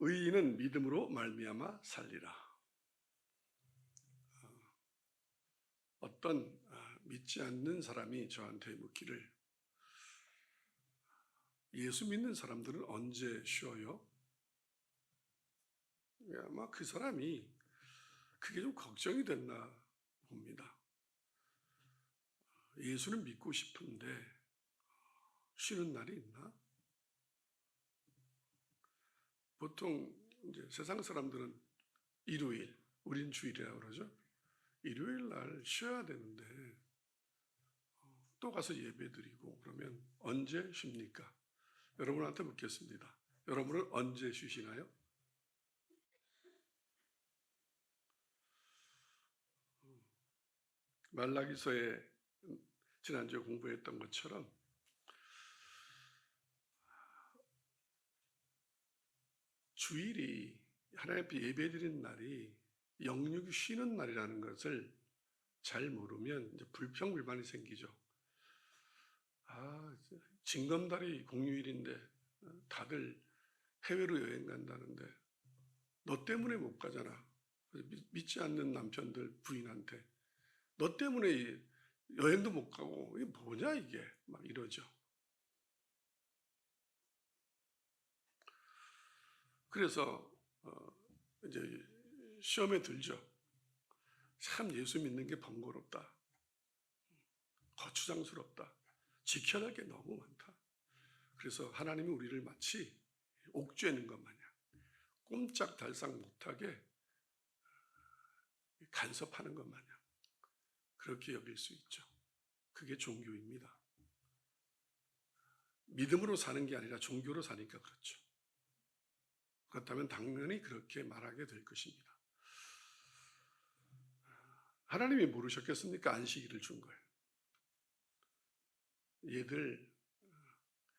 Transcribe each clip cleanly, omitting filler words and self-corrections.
의인은 믿음으로 말미암아 살리라. 어떤 믿지 않는 사람이 저한테 묻기를, 예수 믿는 사람들은 언제 쉬어요? 아마 그 사람이 그게 좀 걱정이 됐나 봅니다. 예수는 믿고 싶은데 쉬는 날이 있나? 보통 이제 세상 사람들은 일요일, 우린 주일이라고 그러죠. 일요일 날 쉬어야 되는데 또 가서 예배 드리고 그러면 언제 쉽니까? 여러분한테 묻겠습니다. 여러분은 언제 쉬시나요? 말라기서에 지난주에 공부했던 것처럼 주일이 하나님 앞에 예배드리는 날이 영육이 쉬는 날이라는 것을 잘 모르면 이제 불평불만이 생기죠. 징검다리 공휴일인데 다들 해외로 여행 간다는데 너 때문에 못 가잖아. 믿지 않는 남편들 부인한테 너 때문에 여행도 못 가고 이게 뭐냐 이게 막 이러죠. 그래서 이제 시험에 들죠. 참 예수 믿는 게 번거롭다. 거추장스럽다. 지켜야 할 게 너무 많다. 그래서 하나님이 우리를 마치 옥죄는 것 마냥 꼼짝달싹 못하게 간섭하는 것 마냥 그렇게 여길 수 있죠. 그게 종교입니다. 믿음으로 사는 게 아니라 종교로 사니까 그렇죠. 그렇다면 당연히 그렇게 말하게 될 것입니다. 하나님이 모르셨겠습니까? 안식일을 준 걸. 얘들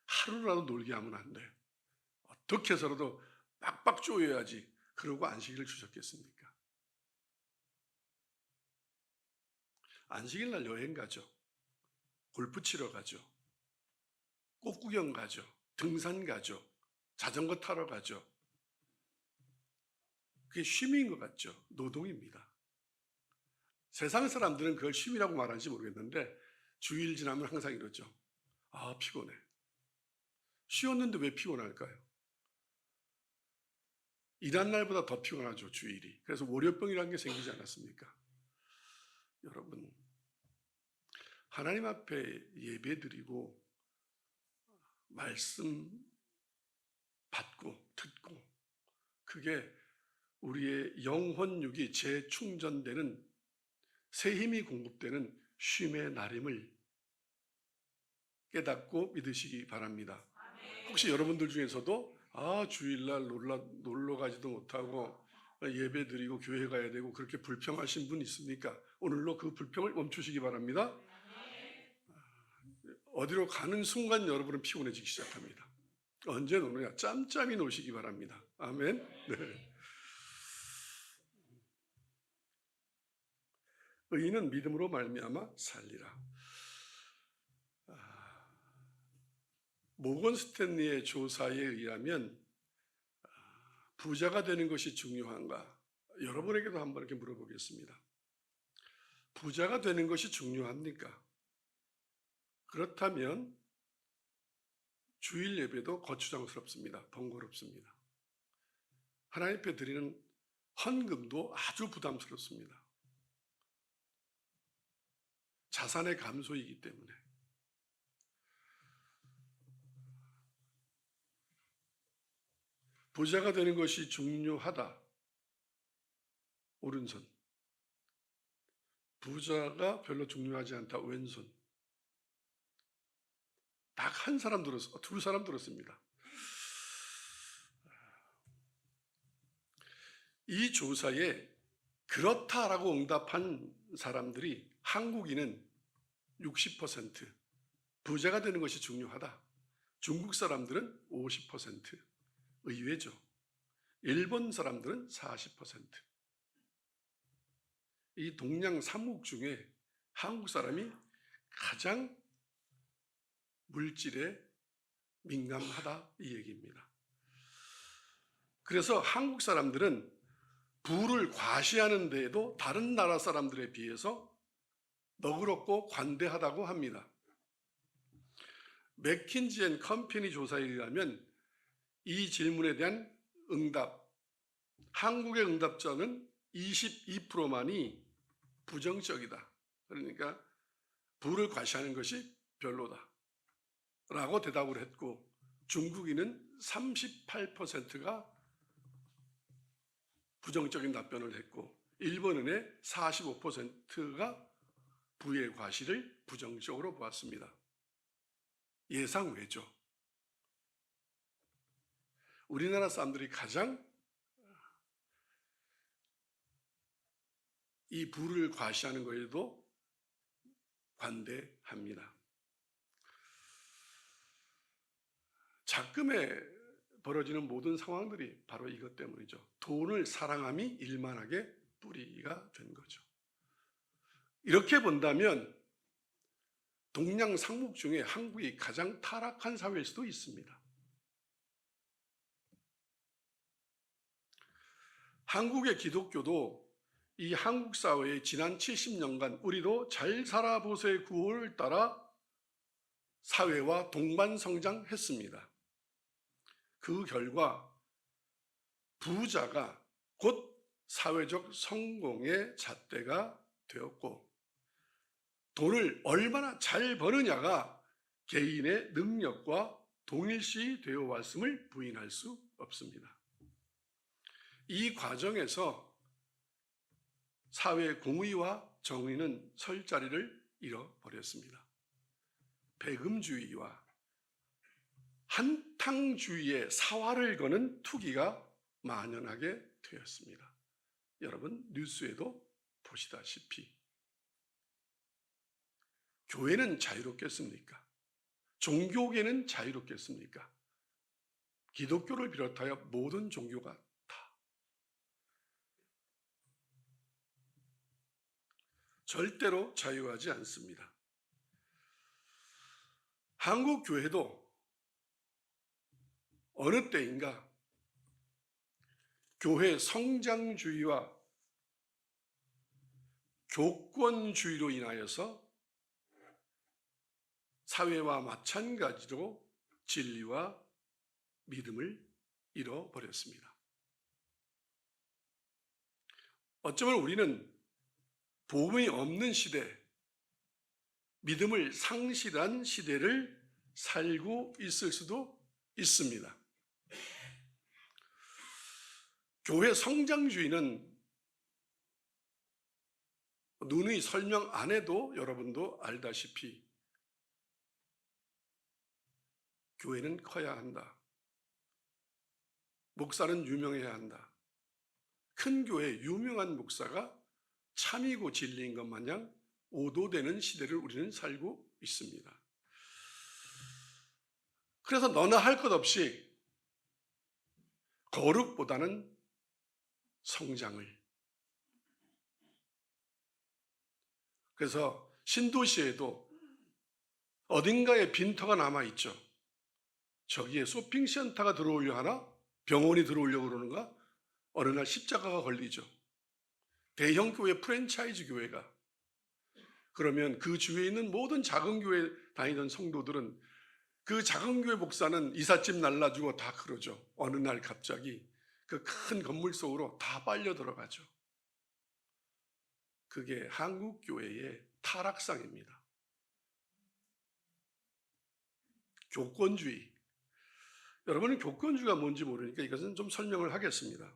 하루라도 놀게 하면 안 돼. 어떻게 해서라도 빡빡 쪼여야지. 그러고 안식일을 주셨겠습니까? 안식일 날 여행 가죠. 골프 치러 가죠. 꽃 구경 가죠. 등산 가죠. 자전거 타러 가죠. 그게 쉼인 것 같죠? 노동입니다. 세상 사람들은 그걸 쉼이라고 말하는지 모르겠는데 주일 지나면 항상 이러죠. 피곤해. 쉬었는데 왜 피곤할까요? 일한 날보다 더 피곤하죠, 주일이. 그래서 월요병이라는 게 생기지 않았습니까? 여러분, 하나님 앞에 예배드리고 말씀 받고 듣고 그게 우리의 영혼육이 재충전되는 새 힘이 공급되는 쉼의 날임을 깨닫고 믿으시기 바랍니다. 혹시 여러분들 중에서도 주일날 놀러 가지도 못하고 예배 드리고 교회 가야 되고 그렇게 불평하신 분 있습니까? 오늘로 그 불평을 멈추시기 바랍니다. 어디로 가는 순간 여러분은 피곤해지기 시작합니다. 언제 노느냐? 짬짬이 노시기 바랍니다. 아멘. 네. 의인은 믿음으로 말미암아 살리라. 모건 스탠리의 조사에 의하면 부자가 되는 것이 중요한가? 여러분에게도 한번 이렇게 물어보겠습니다. 부자가 되는 것이 중요합니까? 그렇다면 주일 예배도 거추장스럽습니다. 번거롭습니다. 하나님 앞에 드리는 헌금도 아주 부담스럽습니다. 자산의 감소이기 때문에. 부자가 되는 것이 중요하다. 오른손. 부자가 별로 중요하지 않다. 왼손. 딱 한 사람 들었어. 두 사람 들었습니다. 이 조사에 그렇다라고 응답한 사람들이 한국인은 60%, 부자가 되는 것이 중요하다. 중국 사람들은 50%, 의외죠. 일본 사람들은 40%. 이 동양 3국 중에 한국 사람이 가장 물질에 민감하다 이 얘기입니다. 그래서 한국 사람들은 부를 과시하는 데에도 다른 나라 사람들에 비해서 너그럽고 관대하다고 합니다. 맥킨지 앤 컴퍼니 조사에 의하면 이 질문에 대한 응답, 한국의 응답자는 22%만이 부정적이다. 그러니까 부를 과시하는 것이 별로다 라고 대답을 했고, 중국인은 38%가 부정적인 답변을 했고, 일본은의 45%가 부의 과시를 부정적으로 보았습니다. 예상 외죠. 우리나라 사람들이 가장 이 부를 과시하는 것에도 관대합니다. 작금에 벌어지는 모든 상황들이 바로 이것 때문이죠. 돈을 사랑함이 일만하게 뿌리가 된 거죠. 이렇게 본다면 동양 상목 중에 한국이 가장 타락한 사회일 수도 있습니다. 한국의 기독교도 이 한국 사회의 지난 70년간 우리도 잘 살아보세의 구호를 따라 사회와 동반 성장했습니다. 그 결과 부자가 곧 사회적 성공의 잣대가 되었고, 돈을 얼마나 잘 버느냐가 개인의 능력과 동일시 되어 왔음을 부인할 수 없습니다. 이 과정에서 사회 공의와 정의는 설 자리를 잃어버렸습니다. 배금주의와 한탕주의의 사활을 거는 투기가 만연하게 되었습니다. 여러분 뉴스에도 보시다시피 교회는 자유롭겠습니까? 종교계는 자유롭겠습니까? 기독교를 비롯하여 모든 종교가 다 절대로 자유하지 않습니다. 한국 교회도 어느 때인가 교회 성장주의와 교권주의로 인하여서 사회와 마찬가지로 진리와 믿음을 잃어버렸습니다. 어쩌면 우리는 복음이 없는 시대, 믿음을 상실한 시대를 살고 있을 수도 있습니다. 교회 성장주의는 누누이 설명 안 해도 여러분도 알다시피 교회는 커야 한다. 목사는 유명해야 한다. 큰 교회 유명한 목사가 참이고 진리인 것 마냥 오도되는 시대를 우리는 살고 있습니다. 그래서 너나 할 것 없이 거룩보다는 성장을, 그래서 신도시에도 어딘가에 빈터가 남아있죠. 저기에 쇼핑센터가 들어오려 하나? 병원이 들어오려고 그러는가? 어느 날 십자가가 걸리죠. 대형 교회 프랜차이즈 교회가. 그러면 그 주위에 있는 모든 작은 교회 다니던 성도들은 그 작은 교회 목사는 이삿짐 날라주고 다 그러죠. 어느 날 갑자기 그 큰 건물 속으로 다 빨려 들어가죠. 그게 한국 교회의 타락상입니다. 교권주의. 여러분은 교권주의가 뭔지 모르니까 이것은 좀 설명을 하겠습니다.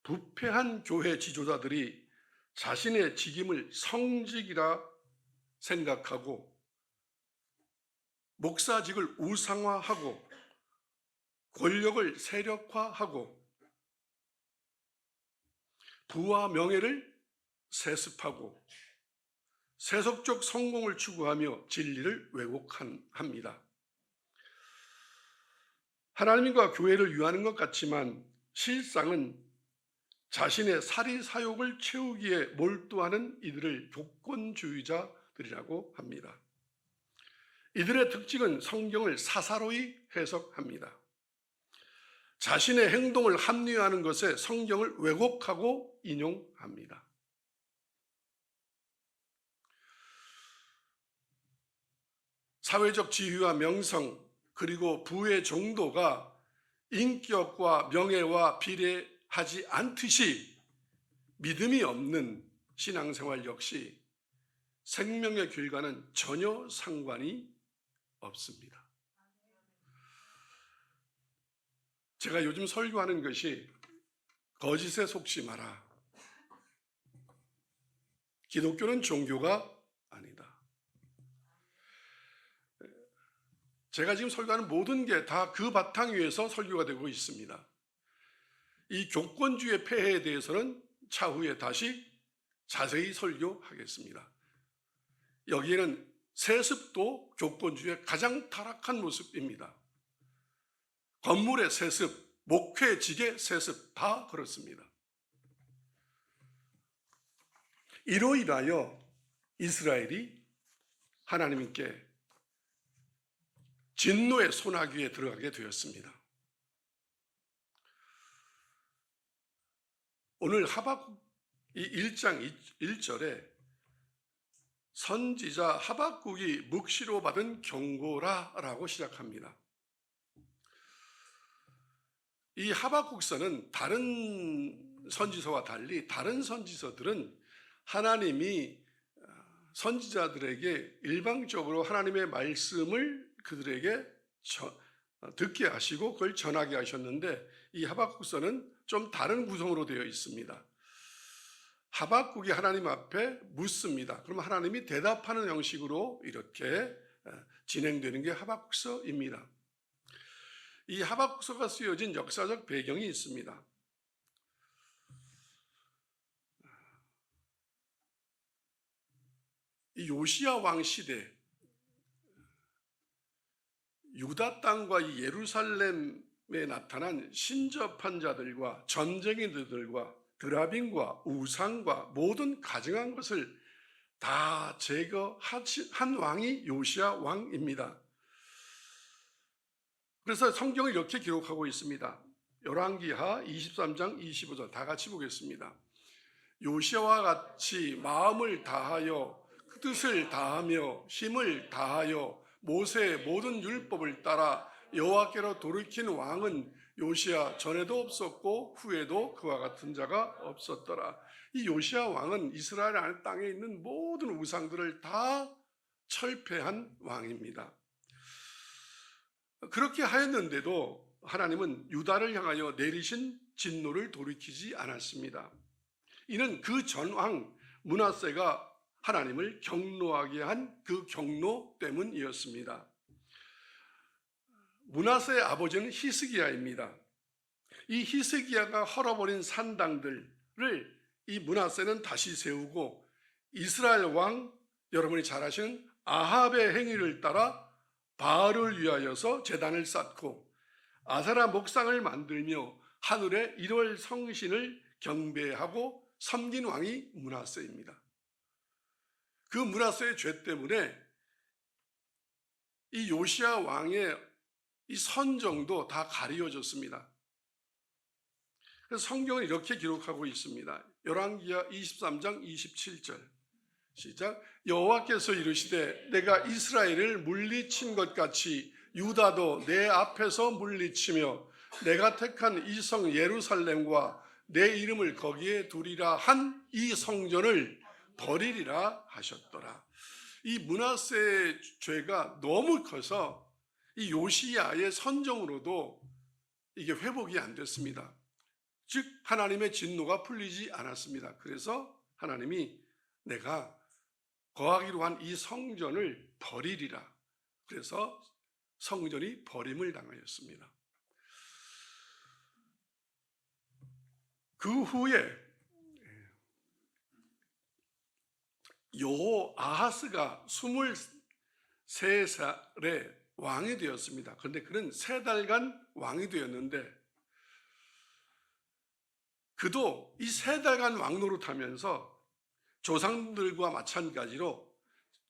부패한 교회 지도자들이 자신의 직임을 성직이라 생각하고 목사직을 우상화하고 권력을 세력화하고 부와 명예를 세습하고 세속적 성공을 추구하며 진리를 왜곡합니다. 하나님과 교회를 위하는 것 같지만 실상은 자신의 사리사욕을 채우기에 몰두하는 이들을 교권주의자들이라고 합니다. 이들의 특징은 성경을 사사로이 해석합니다. 자신의 행동을 합리화하는 것에 성경을 왜곡하고 인용합니다. 사회적 지위와 명성 그리고 부의 정도가 인격과 명예와 비례하지 않듯이 믿음이 없는 신앙생활 역시 생명의 길과는 전혀 상관이 없습니다. 제가 요즘 설교하는 것이 거짓에 속지 마라. 기독교는 종교가 아니다. 제가 지금 설교하는 모든 게 다 그 바탕 위에서 설교가 되고 있습니다. 이 교권주의 폐해에 대해서는 차후에 다시 자세히 설교하겠습니다. 여기에는 세습도 교권주의의 가장 타락한 모습입니다. 건물의 세습, 목회직의 세습 다 그렇습니다. 이로 인하여 이스라엘이 하나님께 진노의 소나기에 들어가게 되었습니다. 오늘 하박국 1장 1절에 선지자 하박국이 묵시로 받은 경고라라고 시작합니다. 이 하박국서는 다른 선지서와 달리 다른 선지서들은 하나님이 선지자들에게 일방적으로 하나님의 말씀을 그들에게 듣게 하시고 그걸 전하게 하셨는데 이 하박국서는 좀 다른 구성으로 되어 있습니다. 하박국이 하나님 앞에 묻습니다. 그럼 하나님이 대답하는 형식으로 이렇게 진행되는 게 하박국서입니다. 이 하박국서가 쓰여진 역사적 배경이 있습니다. 이 요시야 왕 시대 유다 땅과 이 예루살렘에 나타난 신접한 자들과 전쟁이들과 드라빔과 우상과 모든 가증한 것을 다 제거한 왕이 요시야 왕입니다. 그래서 성경을 이렇게 기록하고 있습니다. 열왕기하 23장 25절 다 같이 보겠습니다. 요시야와 같이 마음을 다하여 그 뜻을 다하며 힘을 다하여 모세의 모든 율법을 따라 여호와께로 돌이킨 왕은 요시야 전에도 없었고 후에도 그와 같은 자가 없었더라. 이 요시야 왕은 이스라엘 땅에 있는 모든 우상들을 다 철폐한 왕입니다. 그렇게 하였는데도 하나님은 유다를 향하여 내리신 진노를 돌이키지 않았습니다. 이는 그 전왕 므낫세가 하나님을 경노하게 한 그 경노 때문이었습니다. 므낫세의 아버지는 히스기야입니다. 이 히스기야가 헐어버린 산당들을 이 므낫세는 다시 세우고 이스라엘 왕 여러분이 잘 아시는 아합의 행위를 따라 바알을 위하여서 제단을 쌓고 아세라 목상을 만들며 하늘의 1월 성신을 경배하고 섬긴 왕이 므낫세입니다. 그 므낫세의 죄 때문에 이 요시야 왕의 이 선정도 다 가리워졌습니다. 그래서 성경은 이렇게 기록하고 있습니다. 열왕기하 23장 27절 시작. 여호와께서 이르시되 내가 이스라엘을 물리친 것 같이 유다도 내 앞에서 물리치며 내가 택한 이 성 예루살렘과 내 이름을 거기에 두리라 한 이 성전을 버리리라 하셨더라. 이 므낫세의 죄가 너무 커서 이 요시야의 선정으로도 이게 회복이 안 됐습니다. 즉 하나님의 진노가 풀리지 않았습니다. 그래서 하나님이 내가 거하기로 한 이 성전을 버리리라. 그래서 성전이 버림을 당하였습니다. 그 후에 여호아하스가 23살에 왕이 되었습니다. 그런데 그는 3달간 왕이 되었는데 그도 이 3달간 왕노릇하면서 조상들과 마찬가지로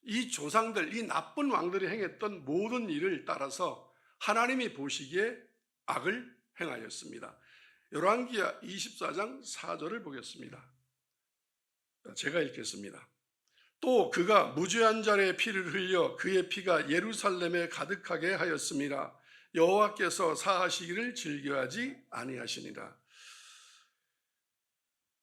이 조상들, 이 나쁜 왕들이 행했던 모든 일을 따라서 하나님이 보시기에 악을 행하였습니다. 열왕기하 24장 4절을 보겠습니다. 제가 읽겠습니다. 또 그가 무죄한 자의 피를 흘려 그의 피가 예루살렘에 가득하게 하였음이라. 여호와께서 사하시기를 즐겨하지 아니하시니라.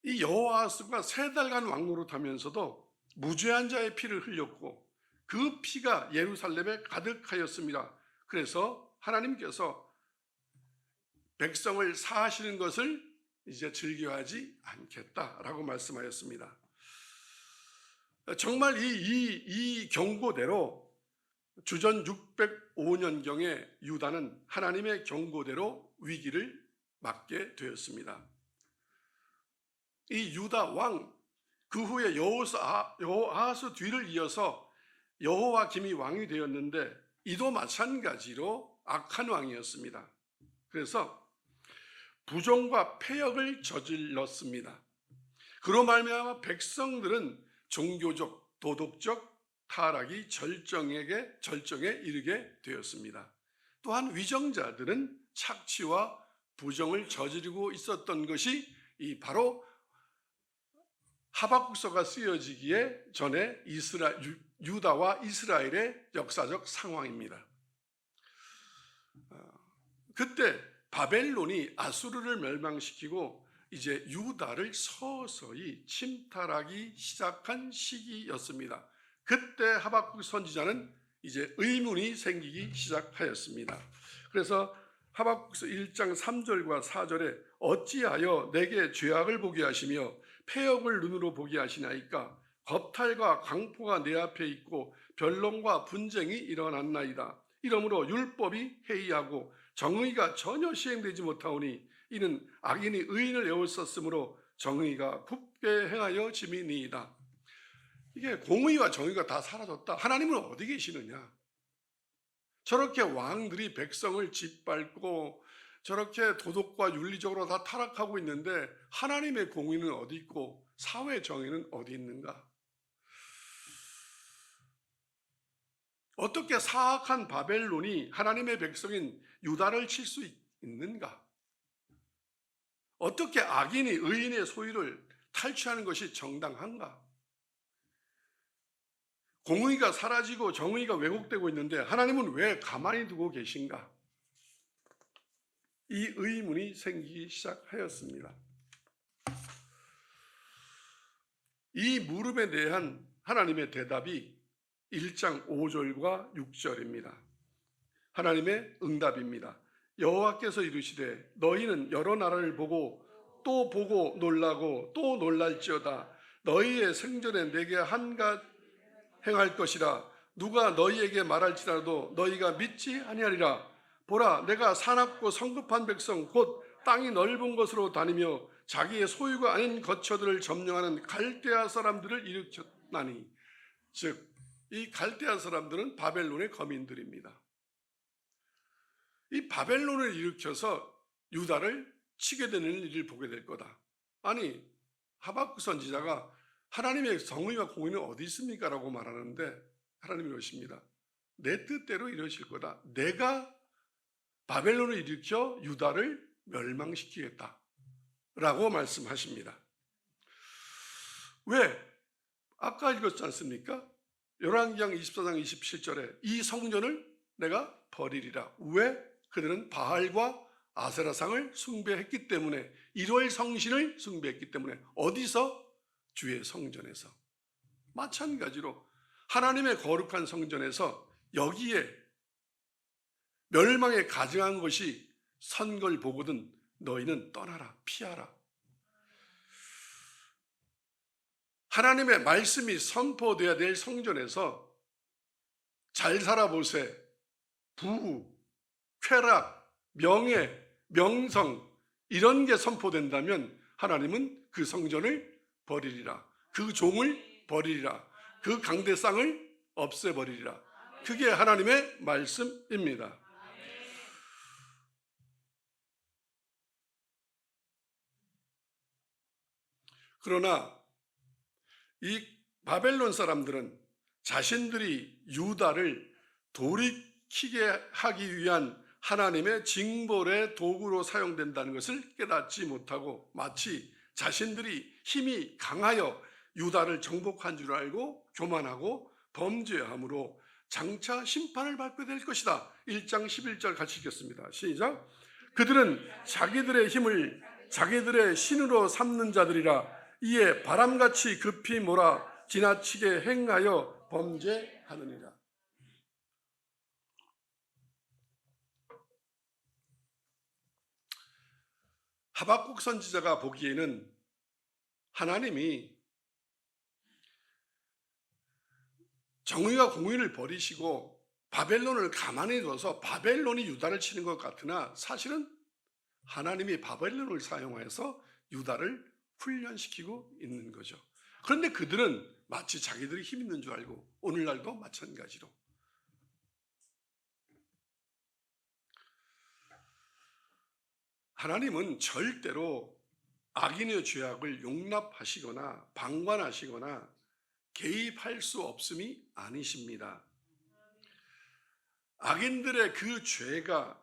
이 여호아하스가 3달간 왕노릇하면서도 무죄한 자의 피를 흘렸고 그 피가 예루살렘에 가득하였습니다. 그래서 하나님께서 백성을 사하시는 것을 이제 즐겨하지 않겠다라고 말씀하였습니다. 정말 이 경고대로 주전 605년경에 유다는 하나님의 경고대로 위기를 맞게 되었습니다. 이 유다 왕, 그 후에 여호아하스 뒤를 이어서 여호와김이 왕이 되었는데 이도 마찬가지로 악한 왕이었습니다. 그래서 부정과 패역을 저질렀습니다. 그로 말미암아 백성들은 종교적, 도덕적 타락이 절정에 이르게 되었습니다. 또한 위정자들은 착취와 부정을 저지르고 있었던 것이 바로 하박국서가 쓰여지기에 전에 유다와 이스라엘의 역사적 상황입니다. 그때 바벨론이 아수르를 멸망시키고 이제 유다를 서서히 침탈하기 시작한 시기였습니다. 그때 하박국 선지자는 이제 의문이 생기기 시작하였습니다. 그래서 하박국서 1장 3절과 4절에 어찌하여 내게 죄악을 보게 하시며 패역을 눈으로 보게 하시나이까? 겁탈과 강포가 내 앞에 있고 변론과 분쟁이 일어났나이다. 이러므로 율법이 해이하고 정의가 전혀 시행되지 못하오니 이는 악인이 의인을 에워쌌으므로 정의가 굽게 행하여 짐이니이다. 이게 공의와 정의가 다 사라졌다. 하나님은 어디 계시느냐? 저렇게 왕들이 백성을 짓밟고 저렇게 도덕과 윤리적으로 다 타락하고 있는데 하나님의 공의는 어디 있고 사회 정의는 어디 있는가? 어떻게 사악한 바벨론이 하나님의 백성인 유다를 칠 수 있는가? 어떻게 악인이 의인의 소유를 탈취하는 것이 정당한가? 공의가 사라지고 정의가 왜곡되고 있는데 하나님은 왜 가만히 두고 계신가? 이 의문이 생기기 시작하였습니다. 이 물음에 대한 하나님의 대답이 1장 5절과 6절입니다. 하나님의 응답입니다. 여호와께서 이르시되 너희는 여러 나라를 보고 또 보고 놀라고 또 놀랄지어다. 너희의 생전에 내게 한갓 행할 것이라. 누가 너희에게 말할지라도 너희가 믿지 아니하리라. 보라, 내가 사납고 성급한 백성 곧 땅이 넓은 곳으로 다니며 자기의 소유가 아닌 거처들을 점령하는 갈대아 사람들을 일으켰나니. 즉 이 갈대아 사람들은 바벨론의 거민들입니다. 이 바벨론을 일으켜서 유다를 치게 되는 일을 보게 될 거다. 아니, 하박국 선지자가 하나님의 정의와 공의는 어디 있습니까? 라고 말하는데 하나님이 이러십니다. 내 뜻대로 이러실 거다. 내가 바벨론을 일으켜 유다를 멸망시키겠다 라고 말씀하십니다. 왜? 아까 읽었지 않습니까? 열왕기상 24장 27절에 이 성전을 내가 버리리라. 왜? 그들은 바알과 아세라상을 숭배했기 때문에, 1월 성신을 숭배했기 때문에. 어디서? 주의 성전에서. 마찬가지로 하나님의 거룩한 성전에서 여기에 멸망에 가증한 것이 선걸 보거든 너희는 떠나라, 피하라. 하나님의 말씀이 선포되어야 될 성전에서 잘 살아보세, 부귀, 쾌락, 명예, 명성 이런 게 선포된다면 하나님은 그 성전을 버리리라. 그 종을 버리리라. 그 강대상을 없애버리리라. 그게 하나님의 말씀입니다. 그러나 이 바벨론 사람들은 자신들이 유다를 돌이키게 하기 위한 하나님의 징벌의 도구로 사용된다는 것을 깨닫지 못하고 마치 자신들이 힘이 강하여 유다를 정복한 줄 알고 교만하고 범죄함으로 장차 심판을 받게 될 것이다. 1장 11절 같이 읽겠습니다. 시작. 그들은 자기들의 힘을 자기들의 신으로 삼는 자들이라. 이에 바람같이 급히 몰아 지나치게 행하여 범죄하느니라. 하박국 선지자가 보기에는 하나님이 정의와 공의를 버리시고 바벨론을 가만히 둬서 바벨론이 유다를 치는 것 같으나 사실은 하나님이 바벨론을 사용해서 유다를 훈련시키고 있는 거죠. 그런데 그들은 마치 자기들이 힘 있는 줄 알고, 오늘날도 마찬가지로 하나님은 절대로 악인의 죄악을 용납하시거나 방관하시거나 개입할 수 없음이 아니십니다. 악인들의 그 죄가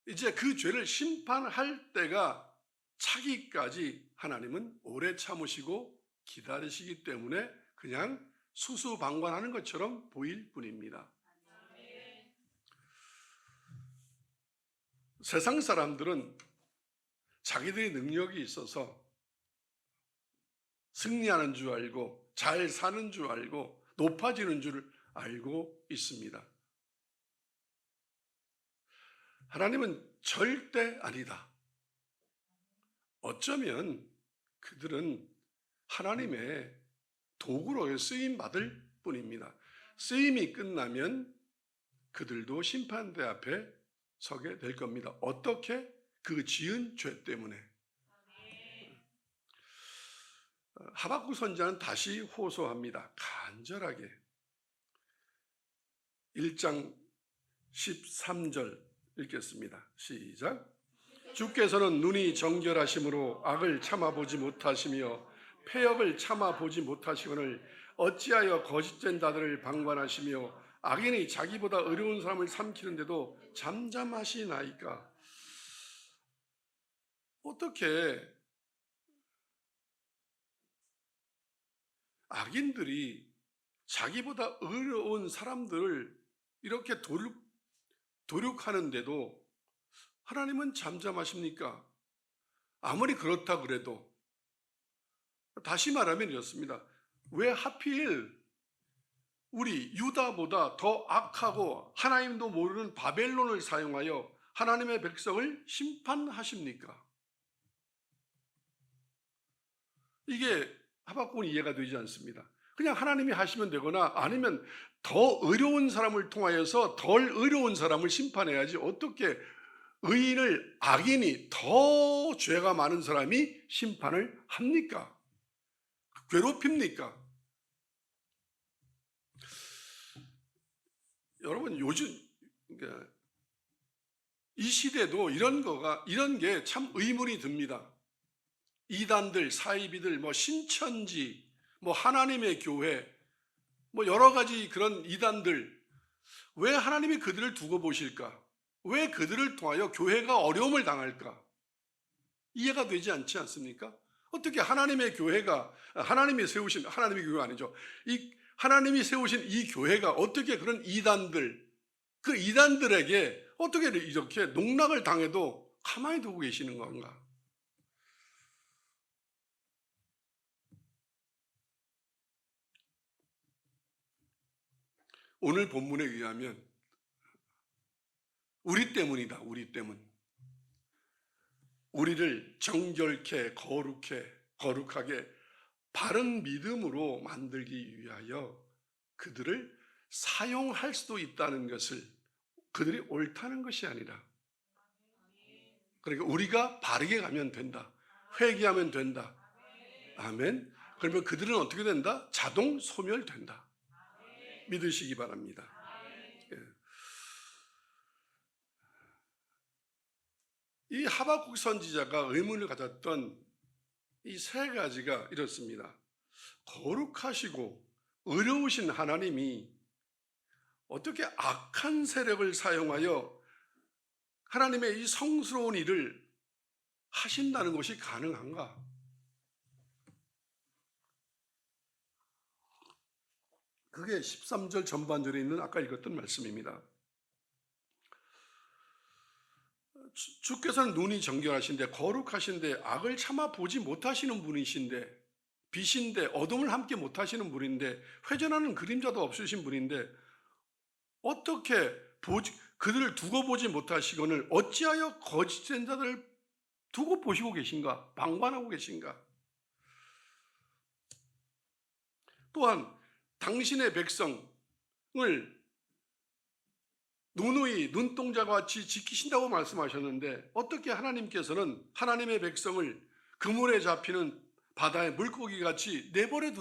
이제 그 죄를 심판할 때가 차기까지 하나님은 오래 참으시고 기다리시기 때문에 그냥 수수방관하는 것처럼 보일 뿐입니다. 세상 사람들은 자기들의 능력이 있어서 승리하는 줄 알고 잘 사는 줄 알고 높아지는 줄 알고 있습니다. 하나님은 절대 아니다. 어쩌면 그들은 하나님의 도구로 쓰임 받을 뿐입니다. 쓰임이 끝나면 그들도 심판대 앞에 서게 될 겁니다. 어떻게? 그 지은 죄 때문에. 하박국 선지자는 다시 호소합니다. 간절하게. 1장 13절 읽겠습니다. 시작. 주께서는 눈이 정결하심으로 악을 참아보지 못하시며 패역을 참아보지 못하시거늘 어찌하여 거짓된 자들을 방관하시며 악인이 자기보다 의로운 사람을 삼키는데도 잠잠하시나이까. 어떻게 악인들이 자기보다 의로운 사람들을 이렇게 도륙하는데도 하나님은 잠잠하십니까? 아무리 그렇다 그래도 다시 말하면 이렇습니다. 왜 하필 우리 유다보다 더 악하고 하나님도 모르는 바벨론을 사용하여 하나님의 백성을 심판하십니까? 이게 하박국은 이해가 되지 않습니다. 그냥 하나님이 하시면 되거나 아니면 더 의로운 사람을 통하여서 덜 의로운 사람을 심판해야지 어떻게 의인을 악인이 더 죄가 많은 사람이 심판을 합니까? 괴롭힙니까? 여러분 요즘 이 시대도 이런 게 참 의문이 듭니다. 이단들, 사이비들, 신천지, 하나님의 교회, 여러 가지 그런 이단들, 왜 하나님이 그들을 두고 보실까? 왜 그들을 통하여 교회가 어려움을 당할까? 이해가 되지 않지 않습니까? 어떻게 하나님의 교회가, 하나님이 세우신, 하나님의 교회가 아니죠. 하나님이 세우신 이 교회가 어떻게 그런 이단들, 그 이단들에게 어떻게 이렇게 농락을 당해도 가만히 두고 계시는 건가? 오늘 본문에 의하면 우리 때문이다. 우리 때문. 우리를 정결케 거룩하게 바른 믿음으로 만들기 위하여 그들을 사용할 수도 있다는 것을, 그들이 옳다는 것이 아니라, 그러니까 우리가 바르게 가면 된다. 회개하면 된다. 아멘. 그러면 그들은 어떻게 된다? 자동 소멸된다. 믿으시기 바랍니다. 이 하박국 선지자가 의문을 가졌던 이 세 가지가 이렇습니다. 거룩하시고 의로우신 하나님이 어떻게 악한 세력을 사용하여 하나님의 이 성스러운 일을 하신다는 것이 가능한가? 그게 13절 전반절에 있는 아까 읽었던 말씀입니다. 주께서는 눈이 정결하신데 거룩하신데 악을 참아 보지 못하시는 분이신데, 빛인데 어둠을 함께 못하시는 분인데, 회전하는 그림자도 없으신 분인데 어떻게 그들을 두고 보지 못하시거늘 어찌하여 거짓된 자들을 두고 보시고 계신가? 방관하고 계신가? 또한 당신의 백성을 누누이 눈동자와 같이 지키신다고 말씀하셨는데 어떻게 하나님께서는 하나님의 백성을 그물에 잡히는 바다의 물고기 같이 내버려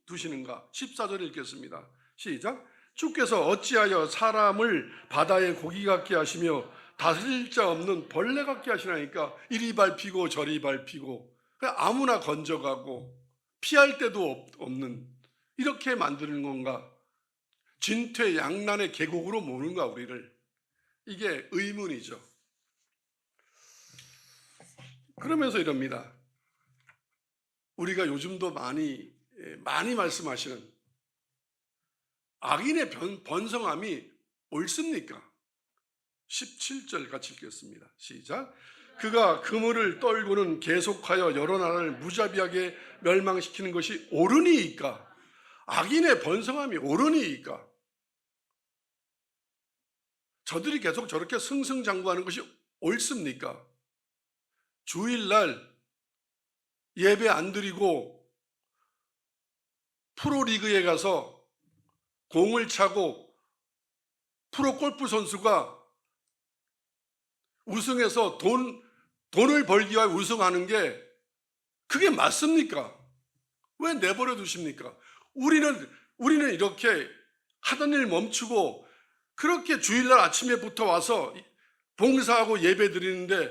두시는가? 14절 읽겠습니다. 시작. 주께서 어찌하여 사람을 바다의 고기 같게 하시며 다스릴 자 없는 벌레 같게 하시나이까? 이리 밟히고 저리 밟히고 아무나 건져가고 피할 데도 없는, 이렇게 만드는 건가? 진퇴양난의 계곡으로 모는가 우리를? 이게 의문이죠. 그러면서 이럽니다. 우리가 요즘도 많이 말씀하시는 악인의 번성함이 옳습니까? 17절 같이 읽겠습니다. 시작. 그가 그물을 떨고는 계속하여 여러 나라를 무자비하게 멸망시키는 것이 옳으니이까? 악인의 번성함이 옳으니이까? 저들이 계속 저렇게 승승장구하는 것이 옳습니까? 주일날 예배 안 드리고 프로리그에 가서 공을 차고 프로골프 선수가 우승해서 돈을 벌기 위해 우승하는 게 그게 맞습니까? 왜 내버려 두십니까? 우리는 이렇게 하던 일 멈추고 그렇게 주일날 아침에부터 와서 봉사하고 예배 드리는데,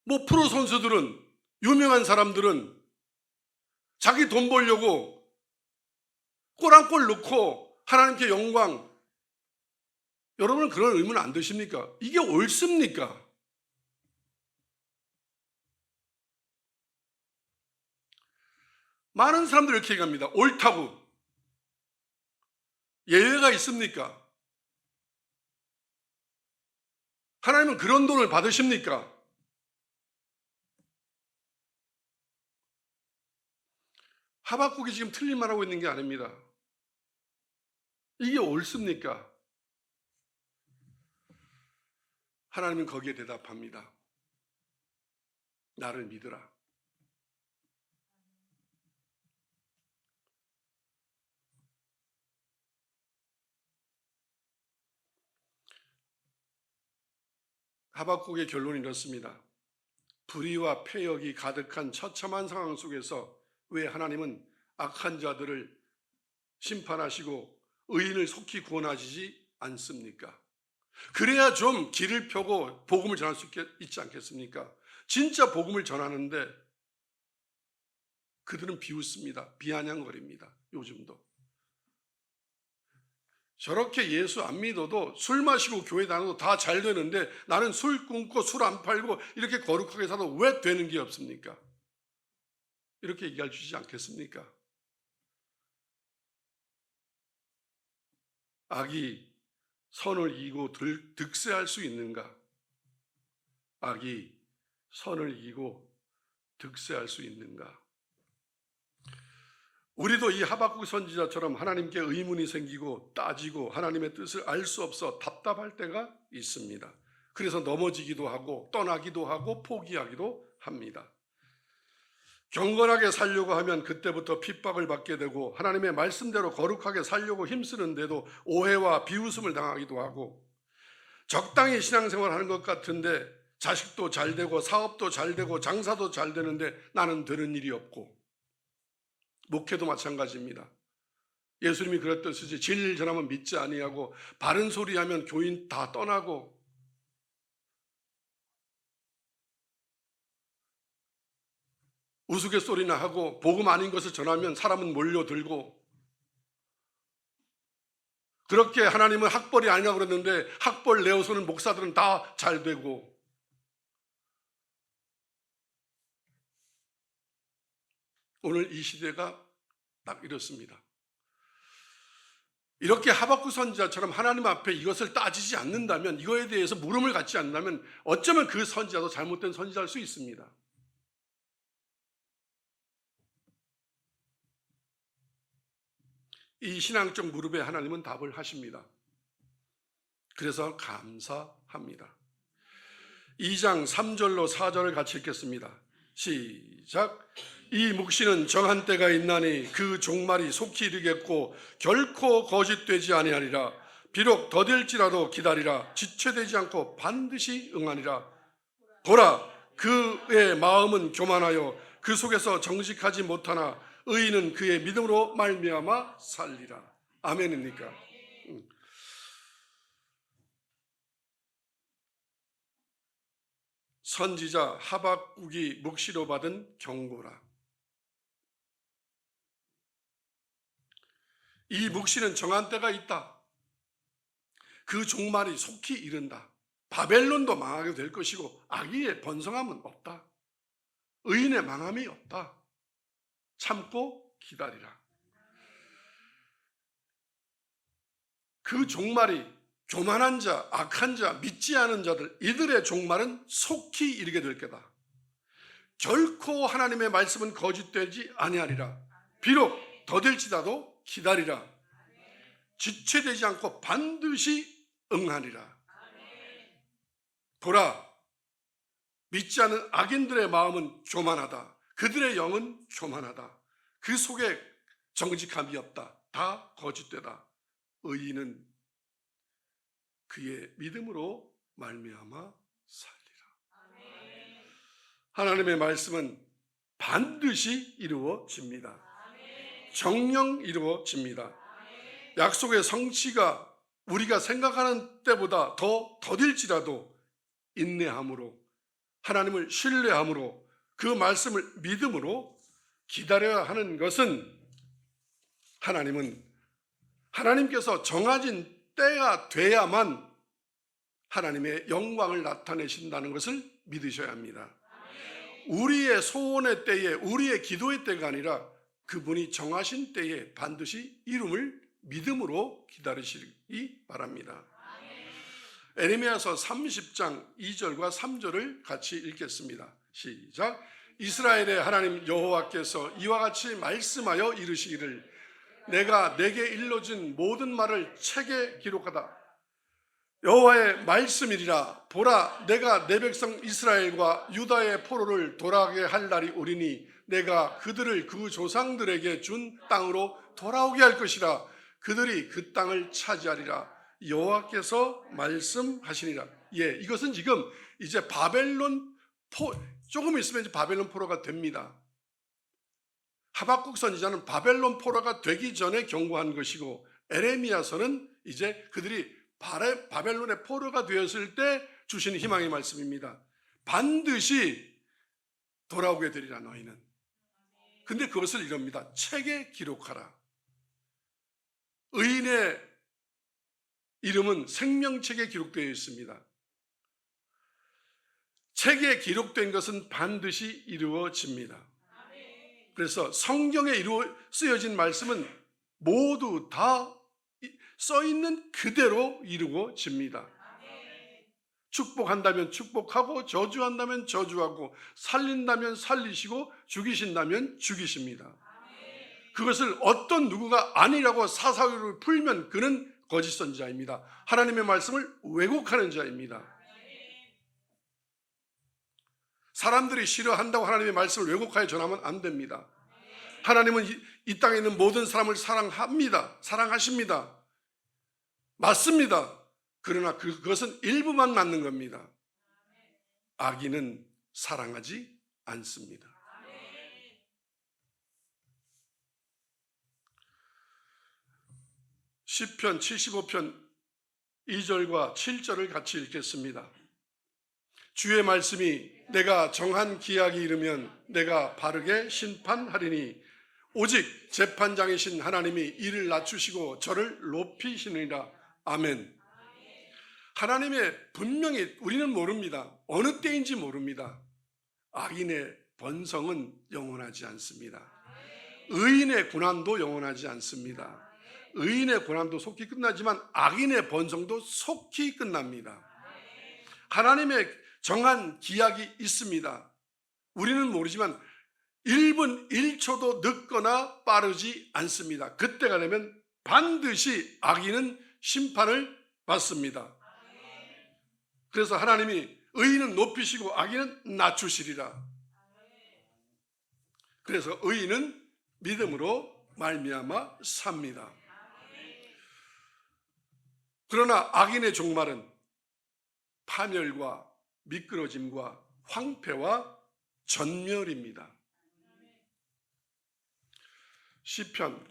뭐 프로 선수들은, 유명한 사람들은 자기 돈 벌려고 골 한 골 넣고 하나님께 영광, 여러분은 그런 의문 안 드십니까? 이게 옳습니까? 많은 사람들이 이렇게 얘기합니다. 옳다고. 예외가 있습니까? 하나님은 그런 돈을 받으십니까? 하박국이 지금 틀린 말하고 있는 게 아닙니다. 이게 옳습니까? 하나님은 거기에 대답합니다. 나를 믿으라. 하박국의 결론이 이렇습니다. 불의와 패역이 가득한 처참한 상황 속에서 왜 하나님은 악한 자들을 심판하시고 의인을 속히 구원하시지 않습니까? 그래야 좀 길을 펴고 복음을 전할 수 있지 않겠습니까? 진짜 복음을 전하는데 그들은 비웃습니다. 비아냥거립니다. 요즘도. 저렇게 예수 안 믿어도 술 마시고 교회 다녀도 다 잘 되는데 나는 술 끊고 술 안 팔고 이렇게 거룩하게 살아도 왜 되는 게 없습니까? 이렇게 얘기할 수 있지 않겠습니까? 악이 선을 이기고 득세할 수 있는가? 악이 선을 이기고 득세할 수 있는가? 우리도 이 하박국 선지자처럼 하나님께 의문이 생기고 따지고 하나님의 뜻을 알 수 없어 답답할 때가 있습니다. 그래서 넘어지기도 하고 떠나기도 하고 포기하기도 합니다. 경건하게 살려고 하면 그때부터 핍박을 받게 되고 하나님의 말씀대로 거룩하게 살려고 힘쓰는데도 오해와 비웃음을 당하기도 하고, 적당히 신앙생활하는 것 같은데 자식도 잘 되고 사업도 잘 되고 장사도 잘 되는데 나는 되는 일이 없고, 목회도 마찬가지입니다. 예수님이 그랬듯이 진리를 전하면 믿지 아니하고 바른 소리하면 교인 다 떠나고, 우스갯소리나 하고 복음 아닌 것을 전하면 사람은 몰려들고, 그렇게 하나님은 학벌이 아니라고 그랬는데 학벌 내어서는 목사들은 다 잘 되고, 오늘 이 시대가 딱 이렇습니다. 이렇게 하박국 선지자처럼 하나님 앞에 이것을 따지지 않는다면, 이거에 대해서 물음을 갖지 않는다면 어쩌면 그 선지자도 잘못된 선지자일 수 있습니다. 이 신앙적 무릎에 하나님은 답을 하십니다. 그래서 감사합니다. 2장 3절로 4절을 같이 읽겠습니다. 시작. 이 묵시는 정한 때가 있나니 그 종말이 속히 이르겠고 결코 거짓되지 아니하리라. 비록 더딜지라도 기다리라. 지체되지 않고 반드시 응하리라. 보라, 그의 마음은 교만하여 그 속에서 정직하지 못하나 의인은 그의 믿음으로 말미암아 살리라. 아멘입니까? 선지자 하박국이 묵시로 받은 경고라. 이 묵시는 정한 때가 있다. 그 종말이 속히 이른다. 바벨론도 망하게 될 것이고 악의의 번성함은 없다. 의인의 망함이 없다. 참고 기다리라. 그 종말이 교만한 자, 악한 자, 믿지 않은 자들, 이들의 종말은 속히 이르게 될 거다. 결코 하나님의 말씀은 거짓되지 아니하리라. 비록 더딜지라도 기다리라. 지체되지 않고 반드시 응하리라. 보라, 믿지 않은 악인들의 마음은 교만하다. 그들의 영은 교만하다. 그 속에 정직함이 없다. 다 거짓되다. 의인은 그의 믿음으로 말미암아 살리라. 하나님의 말씀은 반드시 이루어집니다. 정녕 이루어집니다. 약속의 성취가 우리가 생각하는 때보다 더 더딜지라도 인내함으로, 하나님을 신뢰함으로, 그 말씀을 믿음으로 기다려야 하는 것은, 하나님께서 정해진 때가 돼야만 하나님의 영광을 나타내신다는 것을 믿으셔야 합니다. 우리의 소원의 때에, 우리의 기도의 때가 아니라 그분이 정하신 때에 반드시 이름을 믿음으로 기다리시기 바랍니다. 에레미야서 30장 2절과 3절을 같이 읽겠습니다. 시작. 이스라엘의 하나님 여호와께서 이와 같이 말씀하여 이르시기를 내가 내게 일러준 모든 말을 책에 기록하다. 여호와의 말씀이리라. 보라, 내가 내 백성 이스라엘과 유다의 포로를 돌아가게 할 날이 오리니 내가 그들을 그 조상들에게 준 땅으로 돌아오게 할 것이라. 그들이 그 땅을 차지하리라. 여호와께서 말씀하시니라. 이것은 지금 이제 조금 있으면 이제 바벨론 포로가 됩니다. 하박국 선지자는 바벨론 포로가 되기 전에 경고한 것이고, 에레미야서는 이제 그들이 바벨론의 포로가 되었을 때 주신 희망의 말씀입니다. 반드시 돌아오게 되리라 너희는. 근데 그것을 이럽니다. 책에 기록하라. 의인의 이름은 생명책에 기록되어 있습니다. 책에 기록된 것은 반드시 이루어집니다. 그래서 성경에 쓰여진 말씀은 모두 다 써있는 그대로 이루어집니다. 축복한다면 축복하고, 저주한다면 저주하고, 살린다면 살리시고, 죽이신다면 죽이십니다. 그것을 어떤 누구가 아니라고 사사유를 풀면 그는 거짓 선지자입니다. 하나님의 말씀을 왜곡하는 자입니다. 사람들이 싫어한다고 하나님의 말씀을 왜곡하여 전하면 안 됩니다. 하나님은 이 땅에 있는 모든 사람을 사랑하십니다. 맞습니다. 그러나 그것은 일부만 맞는 겁니다. 악인은 사랑하지 않습니다. 시편 75편 2절과 7절을 같이 읽겠습니다. 주의 말씀이 내가 정한 기약이 이르면 내가 바르게 심판하리니 오직 재판장이신 하나님이 이를 낮추시고 저를 높이시느니라. 아멘. 하나님의 분명히 우리는 모릅니다. 어느 때인지 모릅니다. 악인의 번성은 영원하지 않습니다. 의인의 고난도 영원하지 않습니다. 의인의 고난도 속히 끝나지만 악인의 번성도 속히 끝납니다. 하나님의 정한 기약이 있습니다. 우리는 모르지만 1분 1초도 늦거나 빠르지 않습니다. 그때가 되면 반드시 악인은 심판을 받습니다. 그래서 하나님이 의인은 높이시고 악인은 낮추시리라. 그래서 의인은 믿음으로 말미암아 삽니다. 그러나 악인의 종말은 파멸과 미끄러짐과 황폐와 전멸입니다. 시편